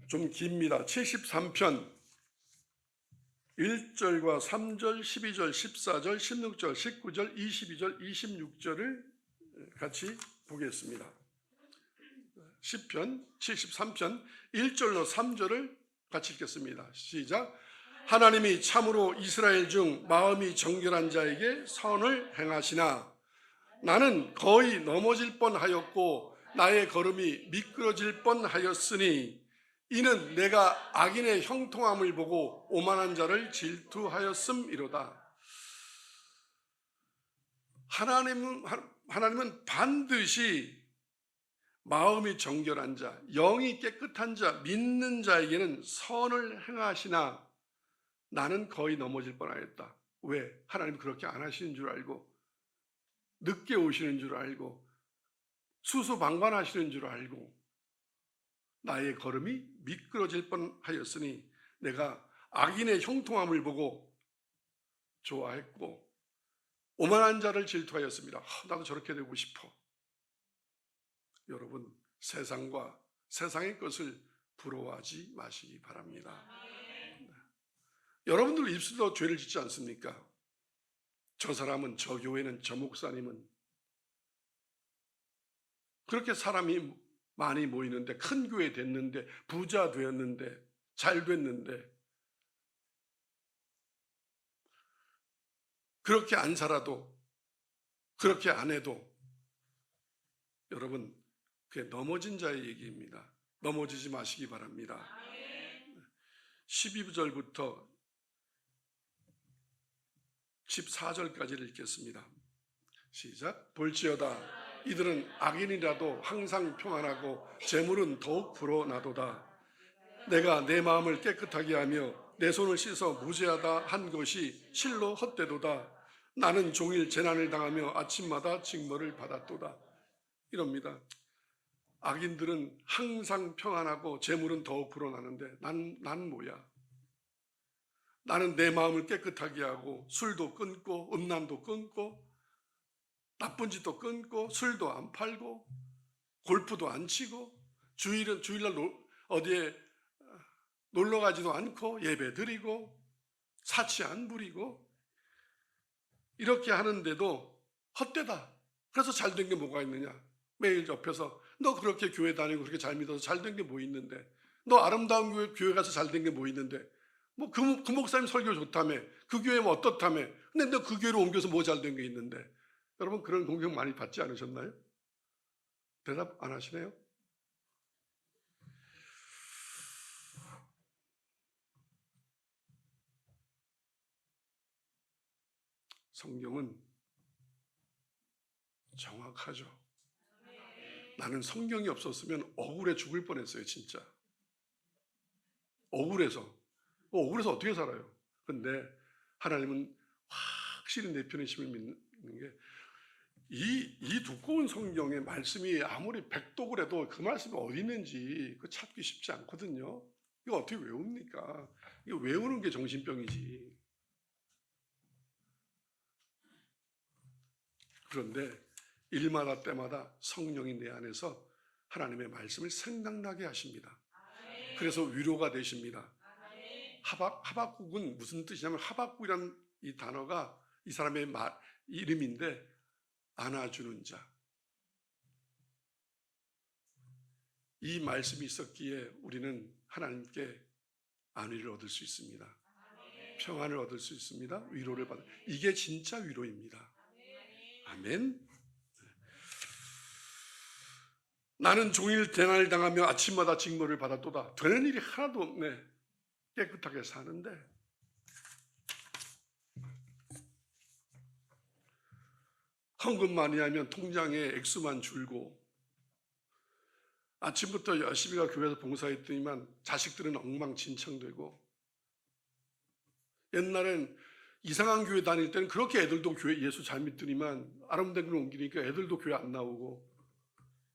좀 깁니다. 73편 1절과 3절, 12절, 14절, 16절, 19절, 22절, 26절을 같이 보겠습니다. 시편 73편 1절로 3절을 같이 읽겠습니다. 시작. 하나님이 참으로 이스라엘 중 마음이 정결한 자에게 선을 행하시나 나는 거의 넘어질 뻔하였고 나의 걸음이 미끄러질 뻔하였으니 이는 내가 악인의 형통함을 보고 오만한 자를 질투하였음이로다. 하나님은 반드시 마음이 정결한 자, 영이 깨끗한 자, 믿는 자에게는 선을 행하시나 나는 거의 넘어질 뻔하였다. 왜? 하나님 그렇게 안 하시는 줄 알고 늦게 오시는 줄 알고 수수방관하시는 줄 알고 나의 걸음이 미끄러질 뻔하였으니 내가 악인의 형통함을 보고 좋아했고 오만한 자를 질투하였습니다. 나도 저렇게 되고 싶어. 여러분, 세상과 세상의 것을 부러워하지 마시기 바랍니다. 여러분들 입술로 죄를 짓지 않습니까? 저 사람은, 저 교회는, 저 목사님은 그렇게 사람이 많이 모이는데 큰 교회 됐는데 부자 되었는데 잘 됐는데 그렇게 안 살아도 그렇게 안 해도 여러분 그게 넘어진 자의 얘기입니다. 넘어지지 마시기 바랍니다. 12절부터 14절까지를 읽겠습니다. 시작. 볼지어다 이들은 악인이라도 항상 평안하고 재물은 더욱 불어나도다. 내가 내 마음을 깨끗하게 하며 내 손을 씻어 무죄하다 한 것이 실로 헛되도다. 나는 종일 재난을 당하며 아침마다 징벌을 받았도다. 이럽니다. 악인들은 항상 평안하고 재물은 더욱 불어나는데 난 뭐야? 나는 내 마음을 깨끗하게 하고 술도 끊고 음란도 끊고 나쁜 짓도 끊고 술도 안 팔고 골프도 안 치고 주일날 어디에 놀러 가지도 않고 예배 드리고 사치 안 부리고 이렇게 하는데도 헛되다. 그래서 잘된 게 뭐가 있느냐? 매일 옆에서 너 그렇게 교회 다니고 그렇게 잘 믿어서 잘된 게 뭐 있는데? 너 아름다운 교회 가서 잘된 게 뭐 있는데? 뭐 그 목사님 설교 좋다며? 그 교회 뭐 어떻다며? 근데 너 그 교회로 옮겨서 뭐 잘된 게 있는데? 여러분 그런 공격 많이 받지 않으셨나요? 대답 안 하시네요? 성경은 정확하죠. 나는 성경이 없었으면 억울해 죽을 뻔했어요. 진짜 억울해서 어떻게 살아요? 근데 하나님은 확실히 내 편이심을 믿는 게 이 두꺼운 성경의 말씀이 아무리 백독을 해도 그 말씀이 어디 있는지 그 찾기 쉽지 않거든요. 이거 어떻게 외웁니까? 이거 외우는 게 정신병이지. 그런데 일마다 때마다 성령이 내 안에서 하나님의 말씀을 생각나게 하십니다. 그래서 위로가 되십니다. 하박국은 무슨 뜻이냐면 하박국이라는 이 단어가 이 사람의 이름인데 안아주는 자. 이 말씀이 있었기에 우리는 하나님께 안위를 얻을 수 있습니다. 평안을 얻을 수 있습니다. 위로를 받을, 이게 진짜 위로입니다. 아멘. 나는 종일 대난을 당하며 아침마다 징벌을 받았도다. 되는 일이 하나도 없네. 깨끗하게 사는데 헌금 많이 하면 통장에 액수만 줄고, 아침부터 열심히 가 교회에서 봉사했더니만 자식들은 엉망진창되고, 옛날엔 이상한 교회 다닐 때는 그렇게 애들도 교회 예수 잘 믿더니만 아름다운 걸 옮기니까 애들도 교회 안 나오고.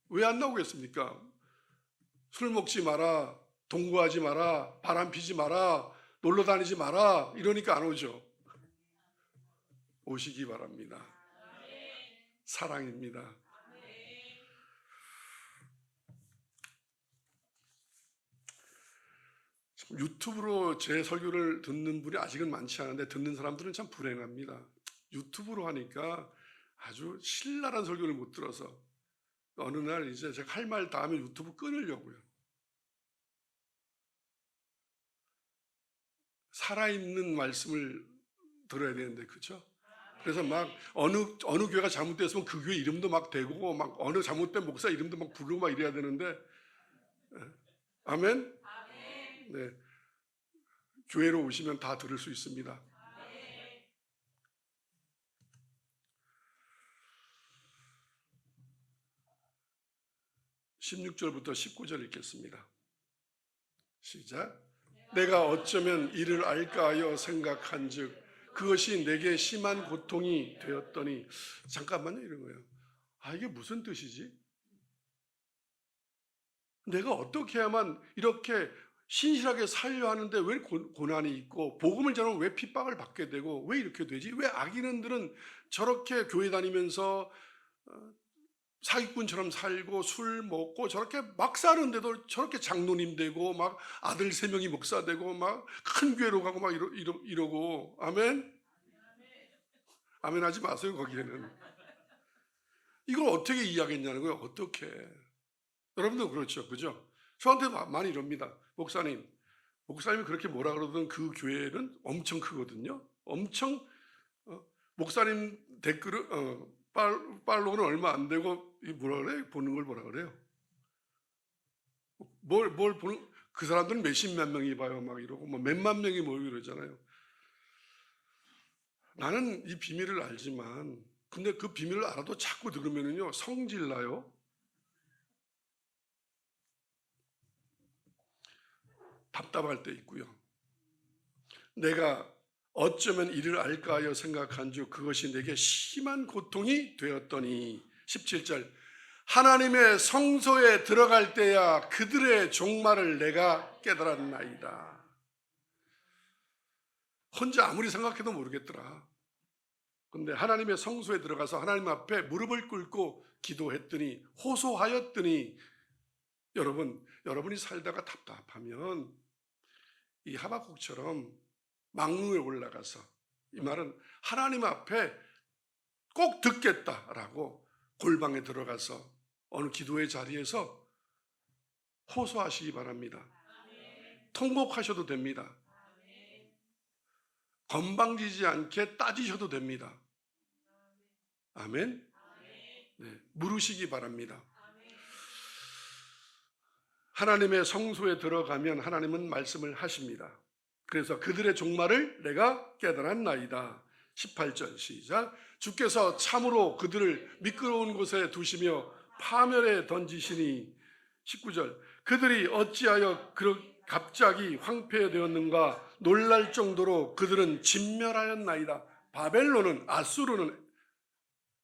왜 안 나오겠습니까? 술 먹지 마라, 동거하지 마라, 바람 피지 마라, 놀러 다니지 마라 이러니까 안 오죠. 오시기 바랍니다. 사랑입니다. 유튜브로 제 설교를 듣는 분이 아직은 많지 않은데 듣는 사람들은 참 불행합니다. 유튜브로 하니까 아주 신랄한 설교를 못 들어서 어느 날 이제 제가 할 말 다 하면 유튜브 끊으려고요. 살아있는 말씀을 들어야 되는데, 그렇죠? 그래서 막 어느 교회가 잘못됐으면 그 교회 이름도 막 대고, 막 어느 잘못된 목사 이름도 막 부르고 막 이래야 되는데, 아멘? 네, 교회로 오시면 다 들을 수 있습니다. 16절부터 19절 읽겠습니다. 시작. 내가 어쩌면 이를 알까 하여 생각한즉 그것이 내게 심한 고통이 되었더니. 잠깐만요, 이런 거예요. 이게 무슨 뜻이지? 내가 어떻게 해야만 이렇게 신실하게 살려 하는데 왜 고난이 있고, 복음을 전하면 왜 핍박을 받게 되고, 왜 이렇게 되지? 왜 악인들은 저렇게 교회 다니면서 사기꾼처럼 살고 술 먹고 저렇게 막 사는데도 저렇게 장로님 되고 막 아들 3명이 목사 되고 막 큰 교회로 가고 막 이러고. 아멘? 아멘 하지 마세요. 거기에는 이걸 어떻게 이해하겠냐는 거예요. 어떻게. 여러분도 그렇죠, 그죠? 저한테 많이 이럽니다. 목사님이 그렇게 뭐라 그러든 그 교회는 엄청 크거든요. 엄청 목사님 댓글을 팔로우는 얼마 안 되고 뭐라 그래? 보는 걸 뭐라 그래요? 뭘 보는, 그 사람들은 몇십만 명이 봐요 막 이러고 뭐 몇만 명이 모이고 이러잖아요. 나는 이 비밀을 알지만, 근데 그 비밀을 알아도 자꾸 들으면은요 성질 나요. 답답할 때 있고요. 내가 어쩌면 이를 알까 하여 생각한즉 그것이 내게 심한 고통이 되었더니. 17절. 하나님의 성소에 들어갈 때야 그들의 종말을 내가 깨달았나이다. 혼자 아무리 생각해도 모르겠더라. 근데 하나님의 성소에 들어가서 하나님 앞에 무릎을 꿇고 기도했더니, 호소하였더니, 여러분이 살다가 답답하면 이 하박국처럼 망루에 올라가서, 이 말은 하나님 앞에 꼭 듣겠다라고 골방에 들어가서 어느 기도의 자리에서 호소하시기 바랍니다. 통곡하셔도 됩니다. 건방지지 않게 따지셔도 됩니다. 아멘? 네, 물으시기 바랍니다. 하나님의 성소에 들어가면 하나님은 말씀을 하십니다. 그래서 그들의 종말을 내가 깨달았나이다. 18절 시작. 주께서 참으로 그들을 미끄러운 곳에 두시며 파멸에 던지시니. 19절. 그들이 어찌하여 갑자기 황폐되었는가 놀랄 정도로 그들은 진멸하였나이다. 바벨론은, 아수르는,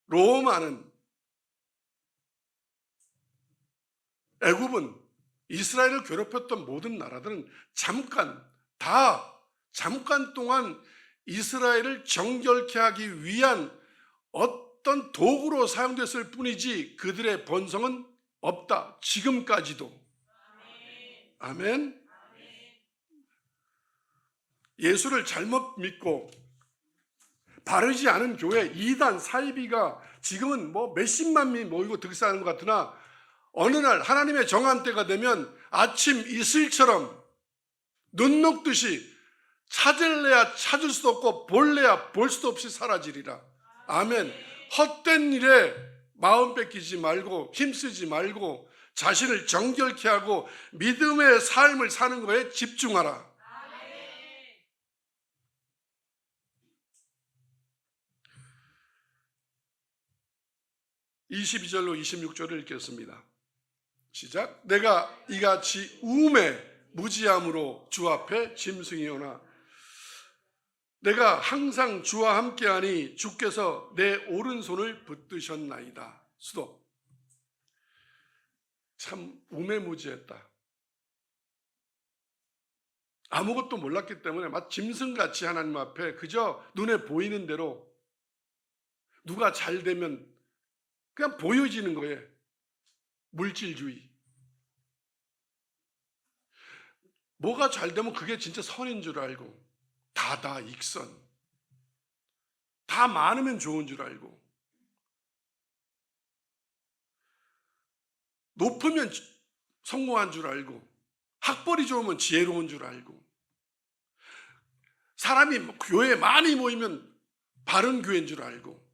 로마는, 애굽은, 이스라엘을 괴롭혔던 모든 나라들은 잠깐 동안 이스라엘을 정결케 하기 위한 어떤 도구로 사용됐을 뿐이지 그들의 본성은 없다. 지금까지도. 아멘. 예수를 잘못 믿고 바르지 않은 교회, 이단, 사이비가 지금은 뭐 몇십만 명이 모이고 득세하는 것 같으나 어느 날 하나님의 정한 때가 되면 아침 이슬처럼 눈 녹듯이 찾을래야 찾을 수도 없고 볼래야 볼 수도 없이 사라지리라. 아멘. 헛된 일에 마음 뺏기지 말고 힘쓰지 말고 자신을 정결케 하고 믿음의 삶을 사는 거에 집중하라. 22절로 26절을 읽겠습니다. 시작. 내가 이같이 우음에 무지함으로 주 앞에 짐승이오나 내가 항상 주와 함께하니 주께서 내 오른손을 붙드셨나이다. 수도. 참 우매무지했다. 아무것도 몰랐기 때문에 마치 짐승같이 하나님 앞에 그저 눈에 보이는 대로 누가 잘 되면 그냥 보여지는 거예요. 물질주의. 뭐가 잘 되면 그게 진짜 선인 줄 알고 다익선. 다 많으면 좋은 줄 알고 높으면 성공한 줄 알고 학벌이 좋으면 지혜로운 줄 알고 사람이 교회에 많이 모이면 바른 교회인 줄 알고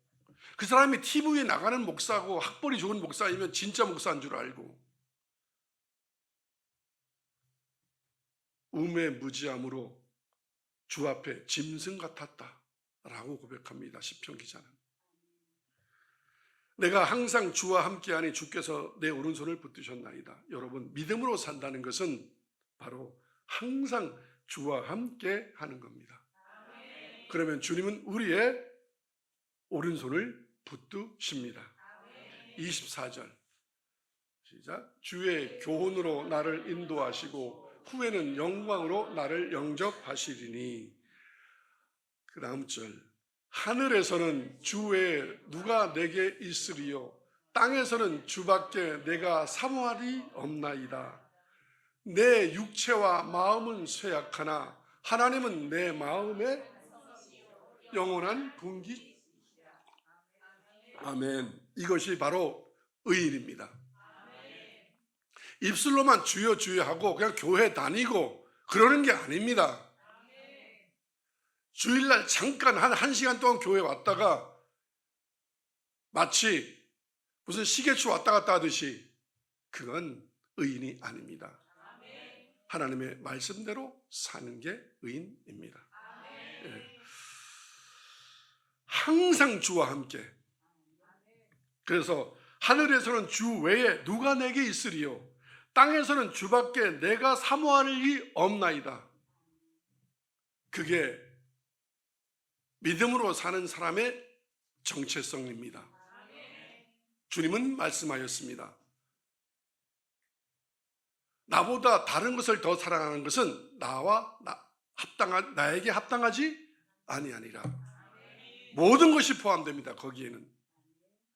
그 사람이 TV에 나가는 목사고 학벌이 좋은 목사이면 진짜 목사인 줄 알고 우매무지함으로 주 앞에 짐승 같았다라고 고백합니다. 시편 기자는. 내가 항상 주와 함께하니 주께서 내 오른손을 붙드셨나이다. 여러분, 믿음으로 산다는 것은 바로 항상 주와 함께 하는 겁니다. 그러면 주님은 우리의 오른손을 붙드십니다. 24절 시작. 주의 교훈으로 나를 인도하시고 후에는 영광으로 나를 영접하시리니. 그 다음 절. 하늘에서는 주 외에 누가 내게 있으리요 땅에서는 주밖에 내가 사모하리 없나이다. 내 육체와 마음은 쇠약하나 하나님은 내 마음에 영원한 분기. 아멘. 이것이 바로 의인입니다. 입술로만 주여 주여 하고 그냥 교회 다니고 그러는 게 아닙니다. 주일날 잠깐 한 시간 동안 교회 왔다가 마치 무슨 시계추 왔다 갔다 하듯이 그건 의인이 아닙니다. 하나님의 말씀대로 사는 게 의인입니다. 예. 항상 주와 함께. 그래서 하늘에서는 주 외에 누가 내게 있으리요 땅에서는 주밖에 내가 사모할 일이 없나이다. 그게 믿음으로 사는 사람의 정체성입니다. 주님은 말씀하였습니다. 나보다 다른 것을 더 사랑하는 것은 나에게 합당하지 아니하니라. 모든 것이 포함됩니다. 거기에는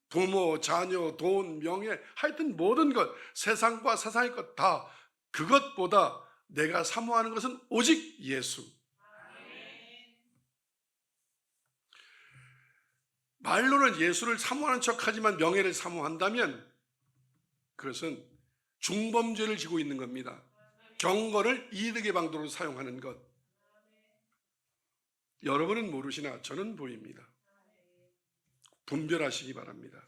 부모, 자녀, 돈, 명예, 하여튼 모든 것, 세상과 세상의 것 다 그것보다 내가 사모하는 것은 오직 예수. 말로는 예수를 사모하는 척하지만 명예를 사모한다면 그것은 중범죄를 지고 있는 겁니다. 경건을 이득의 방도로 사용하는 것. 여러분은 모르시나 저는 보입니다. 분별하시기 바랍니다.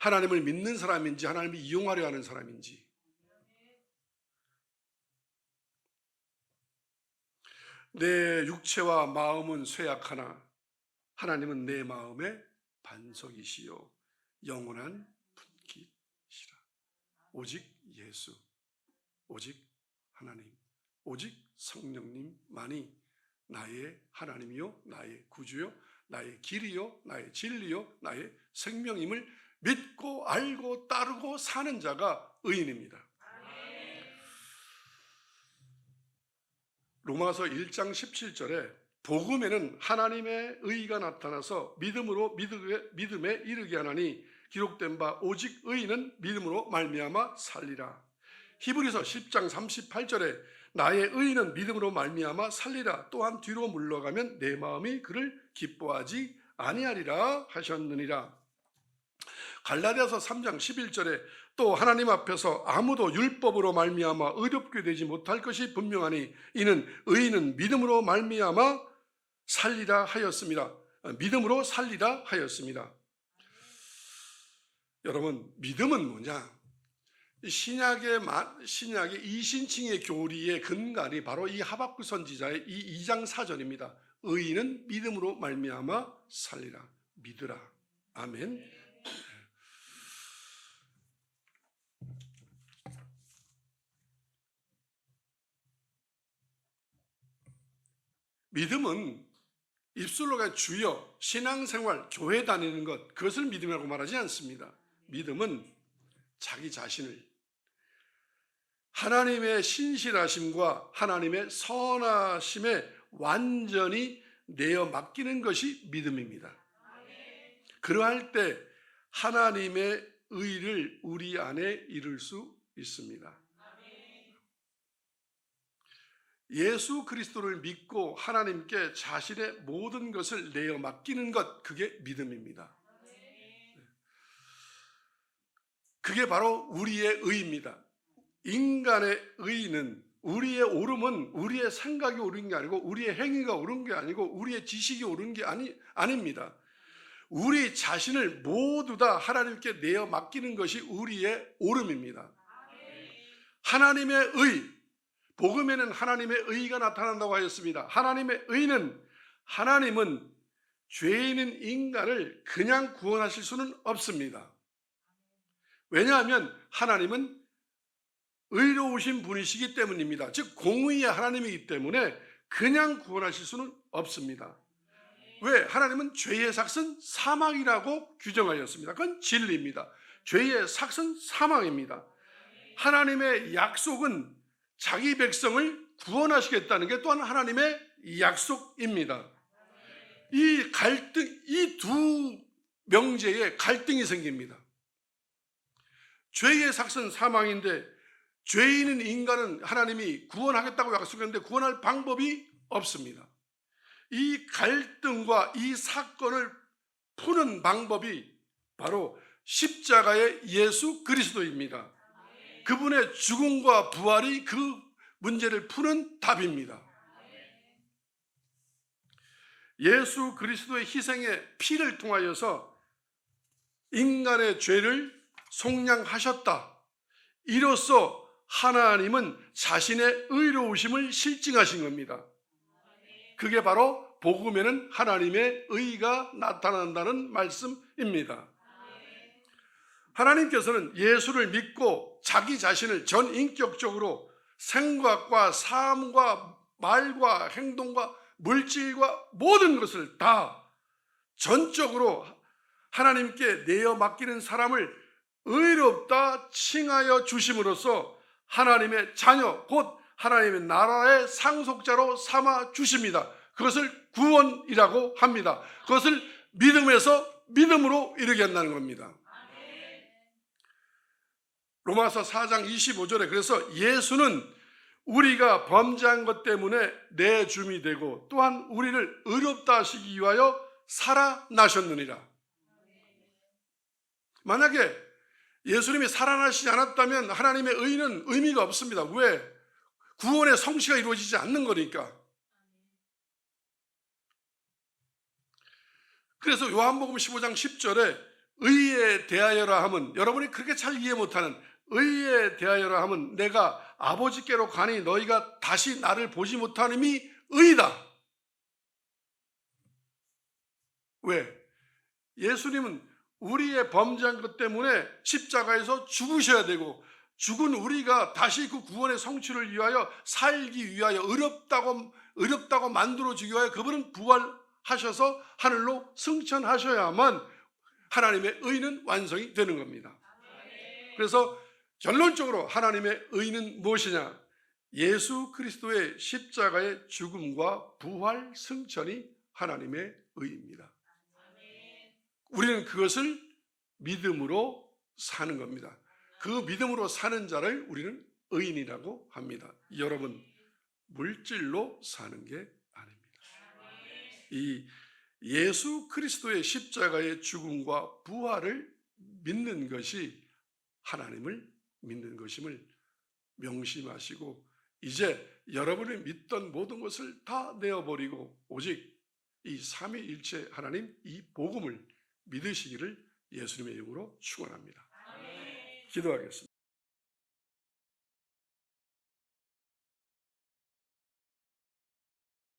하나님을 믿는 사람인지 하나님을 이용하려 하는 사람인지. 내 육체와 마음은 쇠약하나 하나님은 내 마음의 반석이시요 영원한 분깃이라. 오직 예수, 오직 하나님, 오직 성령님만이 나의 하나님이요 나의 구주요 나의 길이요 나의 진리요 나의 생명임을 믿고 알고 따르고 사는 자가 의인입니다. 로마서 1장 17절에 복음에는 하나님의 의가 나타나서 믿음에 이르게 하나니 기록된 바 오직 의인은 믿음으로 말미암아 살리라. 히브리서 10장 38절에 나의 의인은 믿음으로 말미암아 살리라. 또한 뒤로 물러가면 내 마음이 그를 기뻐하지 아니하리라 하셨느니라. 갈라디아서 3장 11절에 또 하나님 앞에서 아무도 율법으로 말미암아 의롭게 되지 못할 것이 분명하니 이는 의인은 믿음으로 말미암아 살리라 하였습니다. 믿음으로 살리라 하였습니다. 여러분, 믿음은 뭐냐? 신약의 이신칭의 교리의 근간이 바로 이 하박국 선지자의 이 2장 4절입니다. 의인은 믿음으로 말미암아 살리라. 믿으라. 아멘. 믿음은 입술로가 주여, 신앙생활, 교회 다니는 것, 그것을 믿음이라고 말하지 않습니다. 믿음은 자기 자신을 하나님의 신실하심과 하나님의 선하심에 완전히 내어 맡기는 것이 믿음입니다. 그러할 때 하나님의 의를 우리 안에 이룰 수 있습니다. 예수 그리스도를 믿고 하나님께 자신의 모든 것을 내어 맡기는 것, 그게 믿음입니다. 그게 바로 우리의 의입니다. 인간의 의는, 우리의 옳음은 우리의 생각이 옳은 게 아니고 우리의 행위가 옳은 게 아니고 우리의 지식이 옳은 게 아닙니다. 우리 자신을 모두 다 하나님께 내어 맡기는 것이 우리의 옳음입니다. 하나님의 의, 복음에는 하나님의 의가 나타난다고 하였습니다. 하나님의 의는, 하나님은 죄인인 인간을 그냥 구원하실 수는 없습니다. 왜냐하면 하나님은 의로우신 분이시기 때문입니다. 즉 공의의 하나님이기 때문에 그냥 구원하실 수는 없습니다. 왜? 하나님은 죄의 삭은 사망이라고 규정하였습니다. 그건 진리입니다. 죄의 삭은 사망입니다. 하나님의 약속은 자기 백성을 구원하시겠다는 게 또한 하나님의 약속입니다. 이 갈등, 이 두 명제에 갈등이 생깁니다. 죄의 삭은 사망인데 죄인인 인간은 하나님이 구원하겠다고 약속했는데 구원할 방법이 없습니다. 이 갈등과 이 사건을 푸는 방법이 바로 십자가의 예수 그리스도입니다. 그분의 죽음과 부활이 그 문제를 푸는 답입니다. 예수 그리스도의 희생의 피를 통하여서 인간의 죄를 속량하셨다. 이로써 하나님은 자신의 의로우심을 실증하신 겁니다. 그게 바로 복음에는 하나님의 의가 나타난다는 말씀입니다. 하나님께서는 예수를 믿고 자기 자신을 전인격적으로 생각과 삶과 말과 행동과 물질과 모든 것을 다 전적으로 하나님께 내어 맡기는 사람을 의롭다 칭하여 주심으로써 하나님의 자녀, 곧 하나님의 나라의 상속자로 삼아 주십니다. 그것을 구원이라고 합니다. 그것을 믿음에서 믿음으로 이르게 한다는 겁니다. 로마서 4장 25절에 그래서 예수는 우리가 범죄한 것 때문에 내 줌이 되고 또한 우리를 의롭다 하시기 위하여 살아나셨느니라. 만약에 예수님이 살아나시지 않았다면 하나님의 의는 의미가 없습니다. 왜? 구원의 성취가 이루어지지 않는 거니까. 그래서 요한복음 15장 10절에 의에 대하여라 함은, 여러분이 그렇게 잘 이해 못하는 의에 대하여라 함은 내가 아버지께로 가니 너희가 다시 나를 보지 못하님이 의다. 왜? 예수님은 우리의 범죄한 것 때문에 십자가에서 죽으셔야 되고 죽은 우리가 다시 그 구원의 성취를 위하여 살기 위하여 의롭다고 만들어주기 위하여 그분은 부활하셔서 하늘로 승천하셔야만 하나님의 의는 완성이 되는 겁니다. 그래서 결론적으로 하나님의 의는 무엇이냐? 예수 그리스도의 십자가의 죽음과 부활 승천이 하나님의 의입니다. 우리는 그것을 믿음으로 사는 겁니다. 그 믿음으로 사는 자를 우리는 의인이라고 합니다. 여러분, 물질로 사는 게 아닙니다. 이 예수 그리스도의 십자가의 죽음과 부활을 믿는 것이 하나님을 믿는 것임을 명심하시고 이제 여러분이 믿던 모든 것을 다 내어버리고 오직 이 삼위일체 하나님 이 복음을 믿으시기를 예수님의 이름으로 축원합니다. 기도하겠습니다.